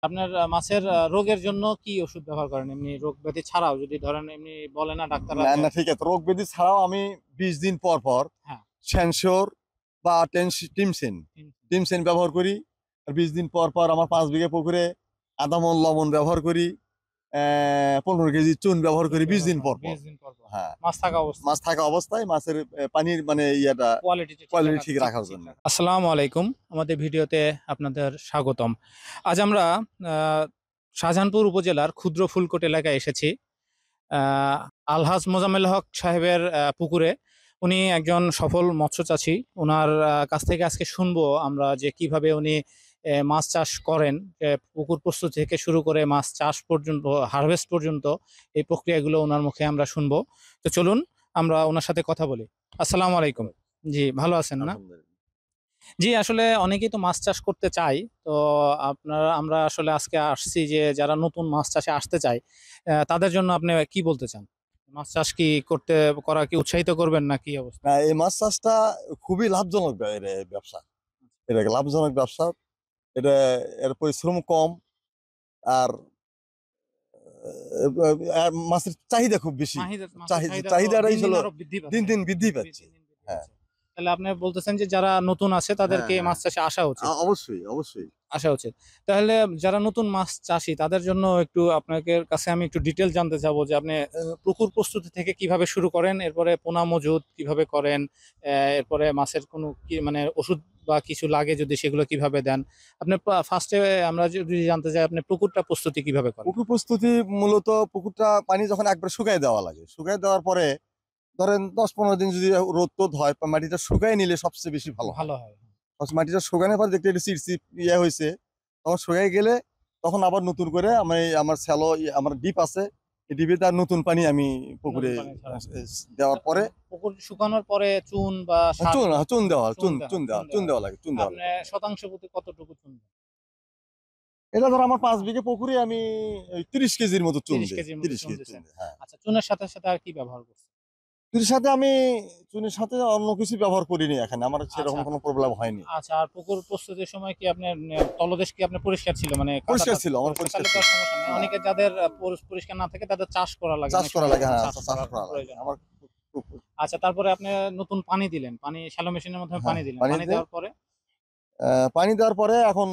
আপনার মাছের রোগের জন্য কি ওষুধ ব্যবহার করেন? এমনি রোগ ব্যাধি ছাড়াও যদি ধরেন এমনি বলে না ডাক্তাররা না যে না ঠিক আছে, রোগ ব্যাধি ছাড়াও আমি 20 দিন পর পর হ্যাঁ, সেনশোর বা টিমসেন হুম, টিমসেন ব্যবহার করি। আর 20 দিন পর পর আমার 5 বিঘা পুকুরে আধা মন লবণ ব্যবহার করি, 15 কেজি চুন ব্যবহার চুন করি বিশ ব্যবহার দিন করেন পর পর। 20 দিন পর, পর। হ্যাঁ, মাছ থাকা অবস্থায়। মাছ থাকা অবস্থায় মাছের পানির মানে ইয়াটা কোয়ালিটিটা ঠিক কোয়ালিটি রাখার ঠিক রাখার জন্য। আসসালামু আলাইকুম। আমাদের ভিডিওতে আপনাদের স্বাগতম। আজ আমরা আ শাহজাহানপুর উপজেলার ক্ষুদ্র ফুলকোট এলাকায় এসেছি। আ আলহাজ মোজাম্মেল হক সাহেবের পুকুরে। উনি একজন সফল মৎস্য চাষী। উনার কাছ থেকে আজকে শুনবো আমরা যে কিভাবে উনি মাছ চাষ করেন। পুকুর প্রস্তুতি থেকে শুরু করে মাছ চাষ পর্যন্ত, হারভেস্ট পর্যন্ত এই প্রক্রিয়াগুলো উনার মুখে আমরা শুনবো। তো চলুন আমরা উনার সাথে কথা বলি। আসসালামু আলাইকুম। জি, ভালো আছেন না? আলহামদুলিল্লাহ। জি, আসলে অনেকেই তো মাছ চাষ করতে চায়। তো আমরা আসলে আজকে আসছি যে যারা নতুন মাছ চাষে আসতে চায়, তাদের জন্য আপনি কি বলতে চান? মাছ চাষ কি করা কি উৎসাহিত করবেন না কি অবস্থা? না, এই মাছ চাষটা খুবই লাভজনক ব্যবসা। এটা লাভজনক ব্যবসা। এটা এর পরিশ্রম কম। আর মাছের চাহিদা খুব বেশি। মাছের চাহিদা তো চাহিদাটাই দিন, দিন হলো আরো বৃদ্ধি দিন পাচ্ছে। দিন বৃদ্ধি দিন, পাচ্ছে। দিন বৃদ্ধি হ্যাঁ, পাচ্ছে। তাহলে আপনি বলতেছেন যে যারা নতুন আছে হ্যাঁ, তাদেরকে হ্যাঁ। মাছ চাষে আসা উচিত। অবশ্যই, অবশ্যই। আসা উচিত। তাহলে যারা নতুন মাছ চাষী তাদের জন্য একটু আপনাদের কাছে আমি একটু ডিটেইলস জানতে চাবো যে আপনি পুকুর প্রস্তুতি থেকে কিভাবে শুরু করেন? এরপরে পোনা মজুত কিভাবে করেন? এরপরে মাছের কোনো কি মানে ওষুধ বা কিছু লাগে যদি সেগুলো কিভাবে দেন? আপনি ফার্স্ট এ আমরা যদি জানতে চাই আপনি পুকুরটা প্রস্তুতি কিভাবে করেন? পুকুর প্রস্তুতি মূলত পুকুরটা পানি যখন একবার শুকায় দেওয়া লাগে। শুকায় দেওয়ার পরে ধরেন ১০-১৫ দিন যদি রোদ টোদ হয়, মাটিটা শুকায় নিলে সবচেয়ে বেশি ভালো হয়। ভালো হয়। মাটিটা শুকানোর পর দেখতে একটু চিপচিপ হয়েছে, তখন শুকায় গেলে তখন আবার নতুন করে আমি আমার স্যালো আমার ডিপ আছে। এই ডিপে তার নতুন পানি আমি পুকুরে নতুন পানি ছাড়া। দেওয়ার পরে পুকুর শুকানোর পরে চুন বা সার চুন দেওয়া চুন দেওয়া হয়, চুন দেওয়া লাগে, চুন দেওয়া আপনি লাগে। শতাংশ প্রতি কতটুকু চুন দেন? এটা ধরো আমার 5 বিঘা পুকুরে আমি ওই 30 কেজির মতো চুন ৩০ দিই। কেজির মতো 30 চুন কেজি চুন দিছেন। দিই। হ্যাঁ। আচ্ছা, চুনের সাথে, সাথে আর কি ব্যবহার করছেন? চুনের সাথে অন্য কিছু ব্যবহার করিনি এখানে। আমার আচ্ছা, সেরকম কোনো প্রবলেম হয়নি। আচ্ছা। আর পুকুর প্রস্তুতির সময় কি আপনার তলদেশ কি আপনার পরিষ্কার ছিল? মানে পরিষ্কার কাদা-টাদা ছিল, আমার পরিষ্কার, পরিষ্কার তাহলে তো ছিল। আর সমস্যা নেই। না, অনেকে যাদের পরিষ্কার না থাকে তাদের চাষ করা লাগে, চাষ অনেক করা সময় লাগে, হ্যাঁ, চাষ চাষ করার করা লাগে। প্রয়োজন আমার হয়। আচ্ছা, তারপরে আপনি নতুন পানি দিলেন। পানি শ্যালো মেশিনের মাধ্যমে হ্যাঁ, পানি দিলেন। পানি পানি দিয়ে দেওয়ার পরে পানি দেওয়ার পরে এখন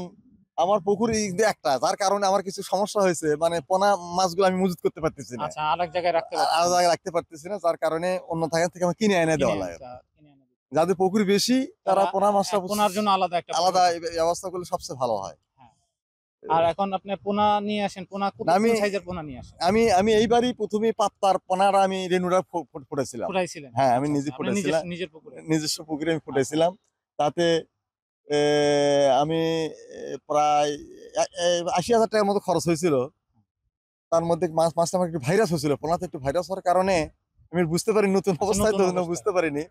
আমার পুকুর একটা, যার কারণে আমার কিছু সমস্যা হয়েছে। মানে পোনা মাছগুলো আমি মজুত করতে পারতেছি না। আচ্ছা, আরেক জায়গায় রাখতে আর পারতেছেন না। জায়গায় রাখতে পারতেছি না, যার কারণে অন্য জায়গা থেকে আমার কিনে এনে দেওয়া লাগে। কিনে এনে দিতে। যাদের পুকুর বেশি তারা তারা পোনা মাছটা পোনার জন্য আলাদা একটা পুকুর আলাদা করে। ব্যবস্থা করলে সবচেয়ে ভালো হয়। হ্যাঁ। আর এখন আপনি পোনা নিয়ে আসেন। পোনা না, কোন সাইজের পোনা নিয়ে আসেন? আমি আমি এইবারই প্রথমে পাত্তার পোনাটা আমি রেনুরা ফুটাইছিলাম। ফুটাইছিলেন? হ্যাঁ, আমি আচ্ছা, নিজে আচ্ছা। আপনি ফুটাইছিলাম। নিজের পুকুরে? নিজস্ব পুকুরে আমি আচ্ছা। ফুটাইছিলাম। তাতে আমি প্রায় ৮০,০০০ টাকার মতো খরচ হয়েছিল। তার মধ্যে মাছটা আমার একটু ভাইরাস হয়েছিল। পোনাতে একটু ভাইরাস হওয়ার কারণে আমি বুঝতে পারিনি, নতুন আচ্ছা, অবস্থায় নতুন তো অবস্থায়। বুঝতে পারিনি।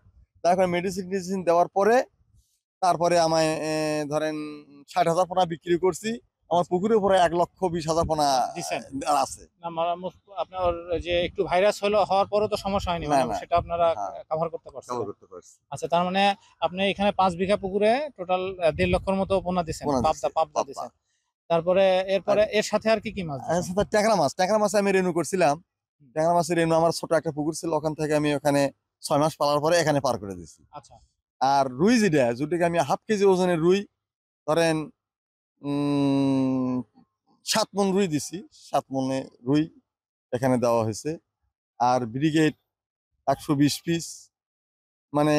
তারপর মেডিসিন দেওয়ার পরে তারপরে আমায় ধরেন ৬০,০০০ পোনা বিক্রি করছি। আমার আচ্ছা, পুকুরে প্রায় ১,২০,০০০ পোনা দিছেন। আছে। না আপনার যে একটু ভাইরাস হওয়ার পরেও তো সমস্যা হয়নি। না, মানে না। সেটা আপনারা হ্যাঁ, কভার করতে কভার পারছিলেন। করতে পারছি। আচ্ছা, তার মানে আপনি এখানে ৫ বিঘা পুকুরে টোটাল ১.৫ লক্ষর মতো পোনা দিছেন। পোনা দিছি, পাবদা পাবদা। দিছেন। তারপরে আর এরপরে এর সাথে আর কি মাছ এর দিছেন? সাথে ট্যাংরা মাছ আমি রেনু করছিলাম। হুম। ট্যাংরা মাছের রেনু আমার ছোট একটা পুকুর ছিল। ওখান থেকে আমি ওখানে ৬ মাস পালার পরে এখানে পার করে দিছি। আচ্ছা, আর রুই যেটাকে আমি ১/২ কেজি ওজনের রুই ধরেন উম ৭ মণ রুই দিছি। ৭ মণে রুই এখানে দেওয়া হয়েছে। আর ব্রিগেড ১২০ পিস, মানে,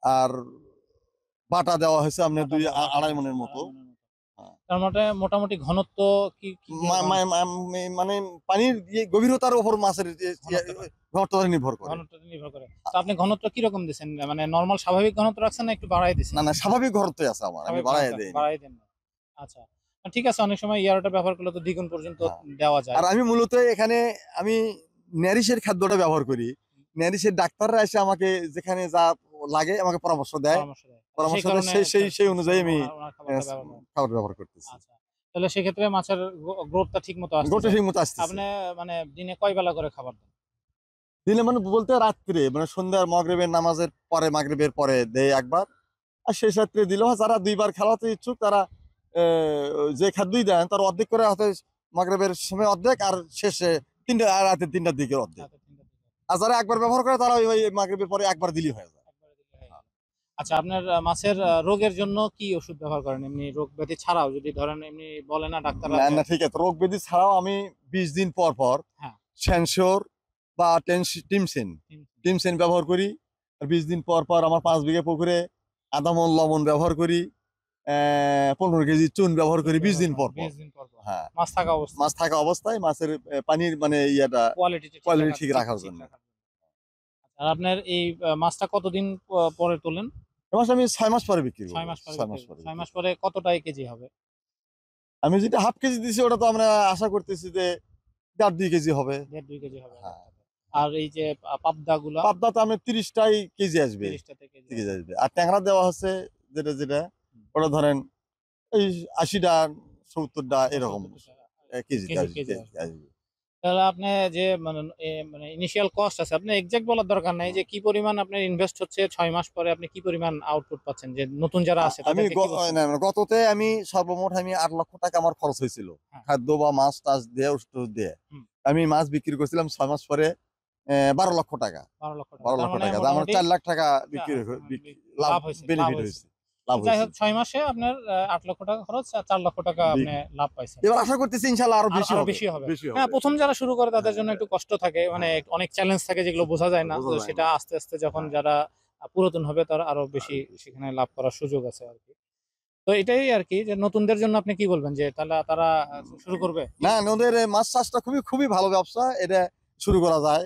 আর বাটা দেওয়া হয়েছে আপনার বাটা ২.৫ দিছেন মণের মতো। ২.৫ মনের মতো। হ্যাঁ। তার মোটামুটি ঘনত্ব কি মা মা ঘনত্ব? মা মানে পানির গভীরতার উপর মাছের ঘনত্বটা ঘনত্বটা নির্ভর করে। ঘনত্বটা নির্ভর করে। তো আপনি ঘনত্ব কিরকম দিছেন? মানে নরমাল স্বাভাবিক ঘনত্ব রাখছেন না একটু বাড়ায় দিছেন? না, না, স্বাভাবিক ঘনত্বই আছে আমার। আমি স্বাভাবিক বাড়াইয়া ঘনত্ব দেইনি। বাড়ায় দেন না। আচ্ছা। ঠিক আছে, অনেক সময় ইয়ারোটা ব্যবহার করলে তো দ্বিগুণ পর্যন্ত হ্যাঁ। দেওয়া যায়। আর আমি মূলত এখানে আমি ন্যারিশের খাদ্যটা ব্যবহার করি। ন্যারিশের ডাক্তাররা এসে আমাকে যেখানে যা লাগে আমাকে পরামর্শ দেয়। পরামর্শ দেয়। আচ্ছা, সেই পরামর্শ দেয় কারণে সেই অনুযায়ী আমি উনার অ্যা খাবারটা ব্যবহার করেন। খাবার ব্যবহার করতেছি। আচ্ছা। তাহলে সেক্ষেত্রে মাছের গ্রোথটা ঠিকমতো গোটা আসতেছে। ঠিক মতো আসতেছে। আপনি মানে দিনে কয় বেলা করে খাবার দেন? দিনে মানে বলতে রাত্রে, মানে সন্ধ্যার মাগরিবের নামাজের পরে, মাগরিবের পরে দেই একবার। আর শেষ রাত্রে দিলেও হয়। যারা ২ বার খেলাতে ইচ্ছুক তারা যে খাদ্যই দেন তার অর্ধেক করে হয়তো মাগরিবের সময় অর্ধেক আর শেষে রাতে 3টার দিকে অর্ধেক। আর যারা একবার ব্যবহার করে তারা ওই মাগরিবের পরে একবার দিলেই হয়ে যায়। আচ্ছা, আপনার মাছের রোগের জন্য কি ওষুধ ব্যবহার করেন এমনি রোগ ব্যাধি ছাড়াও? যদি ধরেন এমনি বলে না ডাক্তাররা না ঠিক আছে, রোগ ব্যাধি ছাড়াও আমি 20 দিন পর পর হ্যাঁ। সেনশোর বা টিমসেন ব্যবহার করি। আর 20 দিন পর পর আমার 5 বিঘা পুকুরে আধা মণ লবণ ব্যবহার করি, 15 কেজি চুন ব্যবহার করি 20 দিন পর পর। 20 দিন পর পর হ্যাঁ, মাছ থাকা অবস্থায় মাছের পানির মানে ইয়াটা কোয়ালিটি ঠিক রাখার জন্য। আর আপনার এই মাছটা কতদিন পরে তোলেন? আমি 6 মাস পরে বিক্রি করব। 6 মাস পরে 6 মাস পরে। 6 মাস পরে কতটাই কেজি হবে? আমি যেটা হাফ কেজি দিছি ওটা তো আমরা আশা করতেছি যে 1.5-2 কেজি হবে। 1.5-2 কেজি হবে। হ্যাঁ। আর এই যে পাবদাগুলা? পাবদা তো আমি 30টাই কেজি আসবে। 30টাতে কেজি আসবে। আর ট্যাংরা দেওয়া হচ্ছে যেটা ওটা ধরেন এই 80টা 70টা এরকম কেজি আসবে। তাহলে আপনি যে মানে ইনিশিয়াল কস্ট আছে, আপনি এক্সাক্ট বলার দরকার নাই যে কি পরিমাণ আপনার ইনভেস্ট হচ্ছে 6 মাস পরে আপনি কি পরিমাণ আউটপুট পাচ্ছেন, যে নতুন যারা আছে আমি তাদেরকে কি বলছেন? গততে আমি সর্বমোট 8 লক্ষ টাকা আমার খরচ হয়েছিল হ্যাঁ। খাদ্য বা মাছ টাছ দিয়ে ওষুধ দিয়ে। আমি মাছ বিক্রি করছিলাম 6 মাস পরে 12 লক্ষ টাকা। 12 লক্ষ টাকা। 12 লক্ষ টাকা। আমার 4 লাখ টাকা লাভ বেনিফিট হয়েছে। যাই হোক 6 মাসে আপনার 8 লক্ষ টাকা খরচ আর 4 লক্ষ টাকা আপনি লাভ পাইছেন। এবার আশা করতেছি ইনশাআল্লাহ আরো বেশি হবে। হ্যাঁ, প্রথম যারা শুরু করে তাদের জন্য একটু কষ্ট থাকে, মানে অনেক চ্যালেঞ্জ থাকে যেগুলো বোঝা যায় না। তো সেটা আস্তে আস্তে যখন যারা পুরাতন হবে তারা আরো বেশি সেখানে লাভ করার সুযোগ আছে আর কি। তো এটাই আর কি, যে নতুনদের জন্য আপনি কি বলবেন যে তারা শুরু করবে? না, নদের মাছ চাষটা খুবই ভালো ব্যবসা, এটা শুরু করা যায়।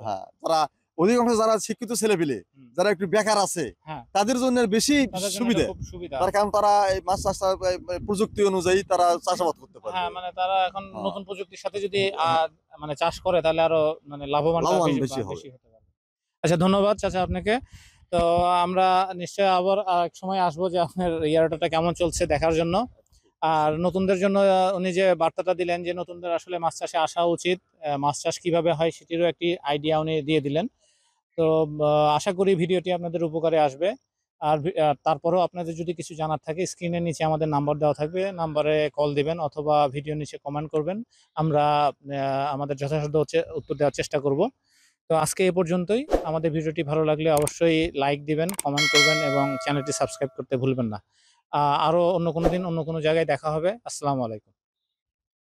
হ্যাঁ, তারা অধিকাংশ যারা শিক্ষিত ছেলেপিলে যারা একটু বেকার আছে তাদের জন্য বেশি সুবিধা, তার কারণ তারা এই মাছ চাষটা প্রযুক্তি অনুযায়ী তারা চাষাবাদ করতে পারে। হ্যাঁ, মানে তারা এখন নতুন প্রযুক্তির সাথে যদি মানে চাষ করে তাহলে আরো মানে লাভবান বেশি হতে পারে। আচ্ছা, ধন্যবাদ চাচা আপনাকে। তো আমরা নিশ্চয়ই আবার এক সময় আসবো যে আপনার ইয়ারটা কেমন চলছে দেখার জন্য। আর নতুনদের জন্য উনি যে বার্তাটা দিলেন যে নতুনদের আসলে মাছ চাষে আসা উচিত, মাছ চাষ কিভাবে হয় সেটিরও একটি আইডিয়া উনি দিয়ে দিলেন। তো আশা করি ভিডিওটি আপনাদের উপকারে আসবে। আর তারপরেও আপনাদের যদি কিছু জানার থাকে স্ক্রিনের নিচে আমাদের নাম্বার দেওয়া থাকবে, নাম্বারে কল দিবেন অথবা ভিডিও নিচে কমেন্ট করবেন। আমরা আমাদের যথাসাধ্য উত্তর দেওয়ার চেষ্টা করব। তো আজকে এই পর্যন্তই। আমাদের ভিডিওটি ভালো লাগলে অবশ্যই লাইক দিবেন, কমেন্ট করবেন এবং চ্যানেলটি সাবস্ক্রাইব করতে ভুলবেন না। আরও অন্য কোনো দিন অন্য কোনো জায়গায় দেখা হবে। আসসালামু আলাইকুম।